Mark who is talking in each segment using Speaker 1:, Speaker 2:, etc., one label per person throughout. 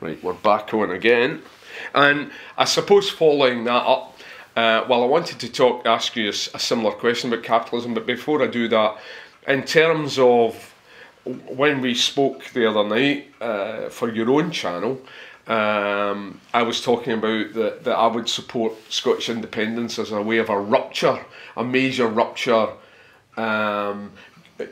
Speaker 1: Right, we're back on again. And I suppose following that up, well, I wanted to ask you a similar question about capitalism, but before I do that, in terms of when we spoke the other night for your own channel, I was talking about that I would support Scottish independence as a way of a rupture, a major rupture.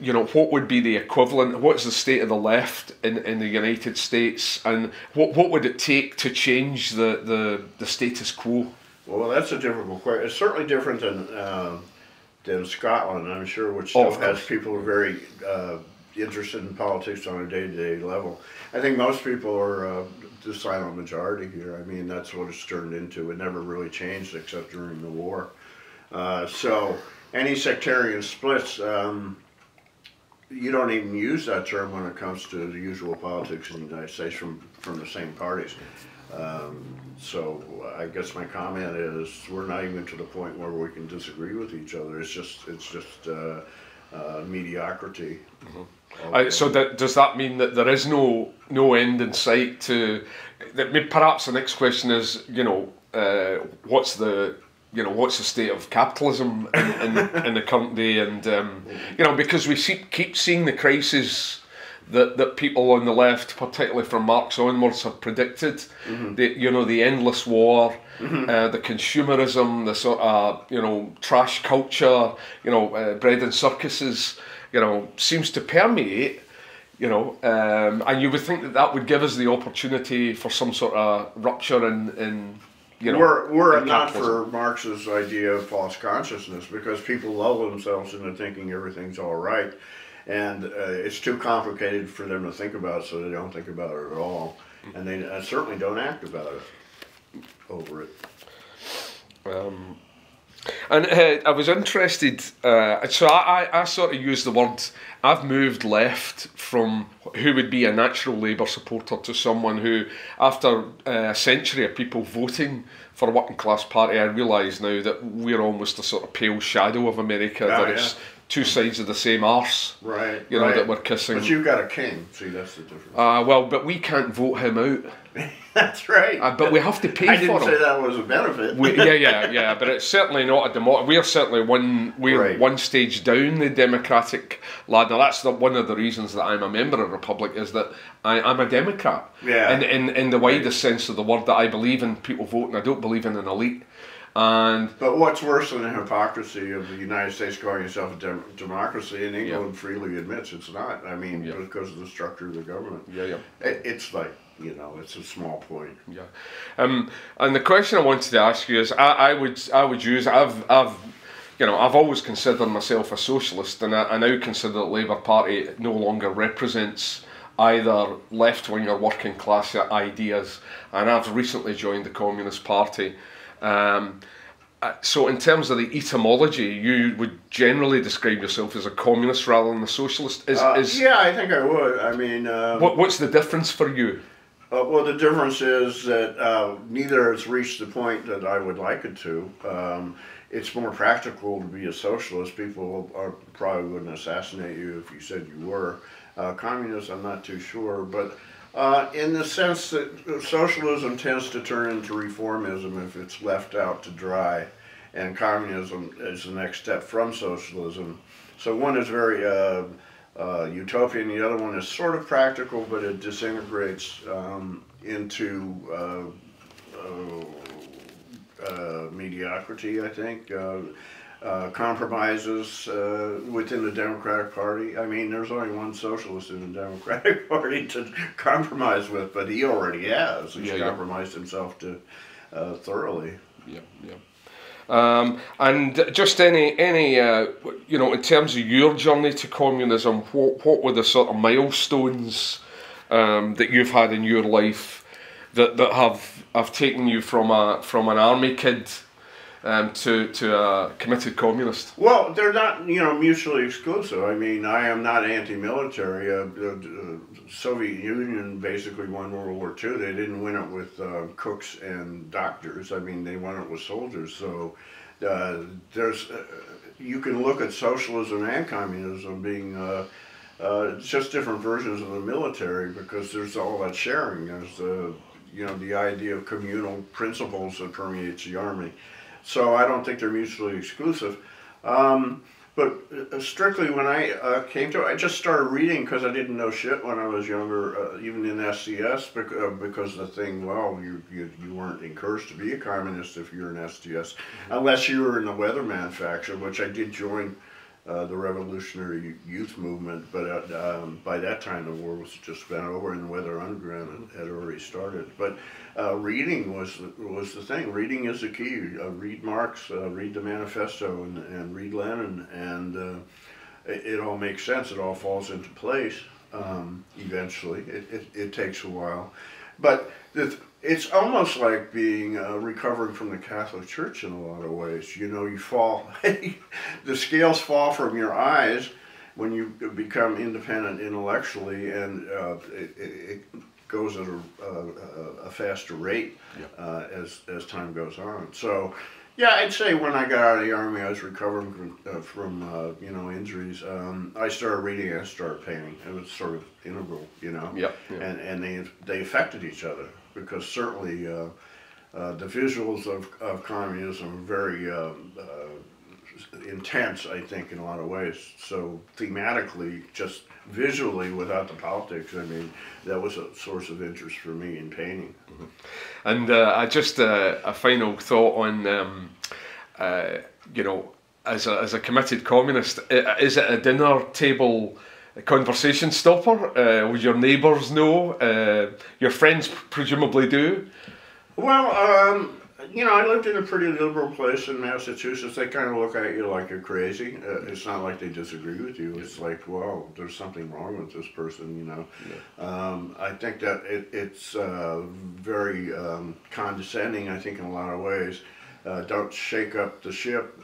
Speaker 1: You know, what would be the equivalent? What's the state of the left in the United States, and what would it take to change the status quo?
Speaker 2: Well, that's a difficult question. It's certainly different than Scotland, I'm sure, which still has people who are very interested in politics on a day-to-day level. I think most people are the silent majority here. I mean, that's what it's turned into. It never really changed except during the war. So any sectarian splits, you don't even use that term when it comes to the usual politics in the United States from the same parties. So I guess my comment is we're not even to the point where we can disagree with each other. It's just mediocrity.
Speaker 1: Mm-hmm. So does that mean that there is no end in sight to that? Perhaps the next question is, what's the state of capitalism in the current day, and because we keep seeing the crises that people on the left, particularly from Marx onwards, have predicted. Mm-hmm. The endless war, the consumerism, the sort of trash culture, bread and circuses, seems to permeate. And you would think that would give us the opportunity for some sort of rupture in
Speaker 2: were it not for Marx's idea of false consciousness, because people lull themselves into thinking everything's all right, and it's too complicated for them to think about, so they don't think about it at all, and they certainly don't act about it over it.
Speaker 1: And I was interested, so I sort of used the word, I've moved left from who would be a natural Labour supporter to someone who, after a century of people voting for a working class party, I realise now that we're almost a sort of pale shadow of America, it's two sides of the same arse,
Speaker 2: right,
Speaker 1: that we're kissing.
Speaker 2: But you've got a king, see, that's the difference.
Speaker 1: But we can't vote him out.
Speaker 2: That's right.
Speaker 1: But we have to pay for him.
Speaker 2: I didn't say that was a benefit.
Speaker 1: Yeah, but it's certainly not a democracy. We're certainly one stage down the democratic ladder. That's one of the reasons that I'm a member of Republic, is that I'm a Democrat.
Speaker 2: Yeah.
Speaker 1: In the widest sense of the word, that I believe in people voting. I don't believe in an elite.
Speaker 2: But what's worse than the hypocrisy of the United States calling itself a democracy, and England freely admits it's not. I mean, because of the structure of the government. It's like, it's a small point.
Speaker 1: Yeah. And the question I wanted to ask you is, I would use, I've always considered myself a socialist, and I now consider the Labour Party no longer represents either left-wing or working class ideas, and I've recently joined the Communist Party. So in terms of the etymology, you would generally describe yourself as a communist rather than a socialist?
Speaker 2: Yeah, I think I would. I mean...
Speaker 1: what's the difference for you?
Speaker 2: Well, the difference is that neither has reached the point that I would like it to. It's more practical to be a socialist. People probably wouldn't assassinate you if you said you were. Communist, I'm not too sure, but in the sense that socialism tends to turn into reformism if it's left out to dry, and communism is the next step from socialism. So one is very utopian, the other one is sort of practical, but it disintegrates into mediocrity, I think. Compromises within the Democratic Party. I mean, there's only one socialist in the Democratic Party to compromise with, but he already has. He's compromised himself thoroughly.
Speaker 1: And just any in terms of your journey to communism, what were the sort of milestones that you've had in your life that have taken you from an army kid to a committed communist?
Speaker 2: Well, they're not, mutually exclusive. I mean, I am not anti-military. The Soviet Union basically won World War II. They didn't win it with cooks and doctors. I mean, they won it with soldiers. So you can look at socialism and communism being It's just different versions of the military because there's all that sharing. There's the idea of communal principles that permeates the Army. So I don't think they're mutually exclusive. But strictly when I came to it, I just started reading because I didn't know shit when I was younger, even in STS, because the thing, well, you weren't encouraged to be a communist if you're in STS, unless you were in the Weatherman faction, which I did join the Revolutionary Youth Movement, but by that time the war was just been over and the Weather Underground had already started. But reading was the thing. Reading is the key. Read Marx, read the Manifesto, and read Lenin, and it all makes sense. It all falls into place eventually. It takes a while, but it's almost like being recovering from the Catholic Church in a lot of ways. You know, you fall, the scales fall from your eyes when you become independent intellectually, and it goes at a faster rate as time goes on. So, yeah, I'd say when I got out of the Army, I was recovering from injuries. I started reading and I started painting. It was sort of integral,
Speaker 1: Yep.
Speaker 2: And they affected each other. Because certainly the visuals of communism are very intense, I think, in a lot of ways. So thematically, just visually, without the politics, I mean, that was a source of interest for me in painting.
Speaker 1: Mm-hmm. And I just a final thought on, as a committed communist, is it a dinner table conversation stopper? Would your neighbours know? Your friends presumably do?
Speaker 2: Well, I lived in a pretty liberal place in Massachusetts. They kind of look at you like you're crazy. It's not like they disagree with you. It's like, well, there's something wrong with this person, Yeah. I think that it's very condescending, I think, in a lot of ways. Don't shake up the ship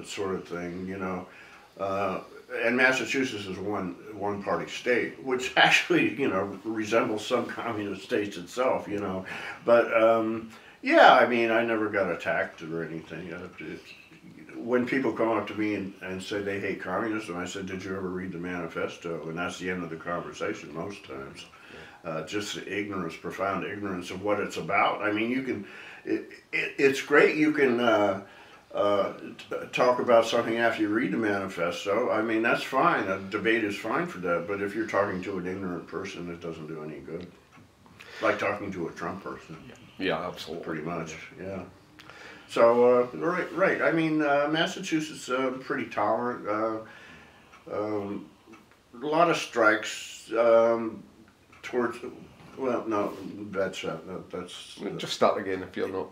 Speaker 2: sort of thing, and Massachusetts is one party state, which actually, resembles some communist states itself, But, yeah, I mean, I never got attacked or anything. When people come up to me and say they hate communism, I said, did you ever read the Manifesto? And that's the end of the conversation most times. Just ignorance, profound ignorance of what it's about. I mean, it's great you can talk about something after you read the Manifesto. I mean, that's fine. A debate is fine for that. But if you're talking to an ignorant person, it doesn't do any good. Like talking to a Trump person.
Speaker 1: Yeah, absolutely.
Speaker 2: Pretty much, yeah. So, right. I mean, Massachusetts pretty tolerant. A lot of strikes towards. Well, no, that's.
Speaker 1: Just start again if you're not.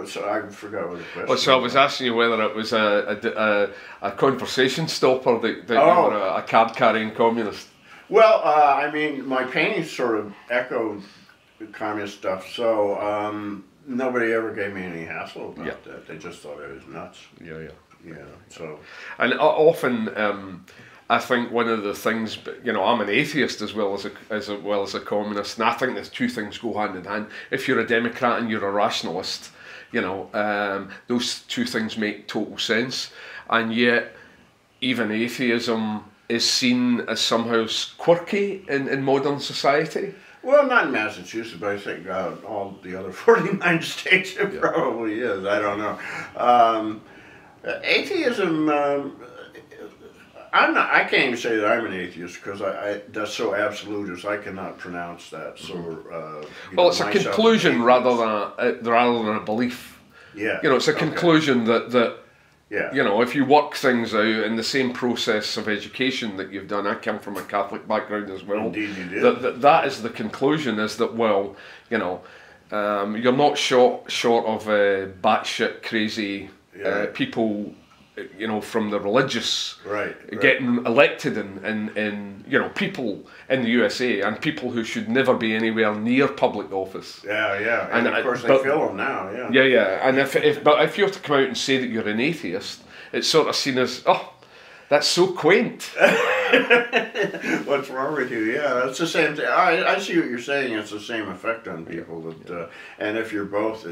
Speaker 2: So I forgot what the question
Speaker 1: was. So I was asking you whether it was a conversation stopper that you were a card-carrying communist.
Speaker 2: Well, I mean, my paintings sort of echoed communist stuff, so nobody ever gave me any hassle about that. They just thought I was nuts. Yeah. So. And
Speaker 1: often, I think one of the things, I'm an atheist as well as a communist, and I think the two things go hand in hand. If you're a Democrat and you're a rationalist, those two things make total sense, and yet even atheism is seen as somehow quirky in modern society.
Speaker 2: Well, not in Massachusetts, but I think all the other 49 states it probably is. I don't know. Atheism, I can't even say that I'm an atheist because that's so absolutist. I cannot pronounce that. So,
Speaker 1: it's a conclusion rather than a belief.
Speaker 2: Yeah.
Speaker 1: It's a conclusion that if you work things out in the same process of education that you've done, I come from a Catholic background as well.
Speaker 2: Indeed you did.
Speaker 1: That is the conclusion, is that, you're not short of batshit crazy people, from the religious getting elected and people in the USA, and people who should never be anywhere near public office.
Speaker 2: Yeah. And of course they fill them now,
Speaker 1: Yeah. And if you have to come out and say that you're an atheist, it's sort of seen as, that's so quaint.
Speaker 2: What's wrong with you? Yeah, it's the same thing. I see what you're saying. It's the same effect on people. And if you're both,